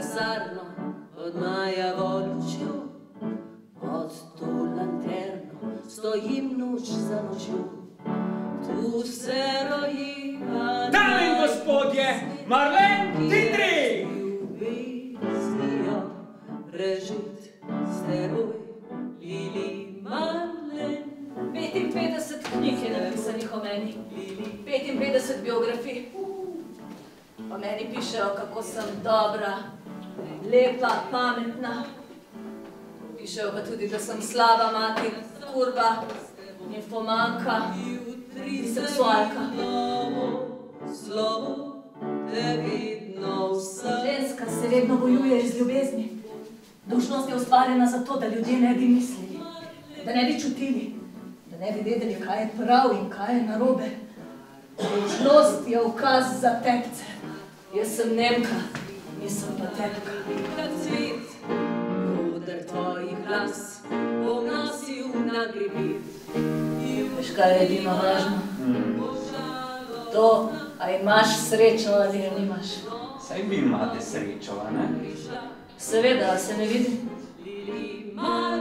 kasarno od maja volčjo, pod to lanterno stojim noč za nočjo. Tu se roji Ana. Dame in gospodje, Marlene Dietrich! Ljubeznijo prežit s teboj, Lili Marlene. 55 knjig je napisanih o meni, 55 biografij. O meni pišejo, kako sem dobra, lepa, pametna. Pišejo pa tudi, da sem slaba mati, kurva, nimfomanka, biseksualka. Ženska se vedno bojuje iz ljubezni. Dolžnost je ustvarjena zato, da ljudje ne bi mislili, da ne bi čutili, da ne bi vedeli, kaj je prav in kaj je narobe. Dolžnost je ukaz za tepce. Jaz sem Nemka, nisem pa tepka. Kad cvet, moder tvojih glas, bom nosil na grbi. Veš, kaj je edino važno? To, a imaš srečo ali jo nimaš. Saj vi imate srečo, a ne? Seveda, se ne vidi. Lili Marlene.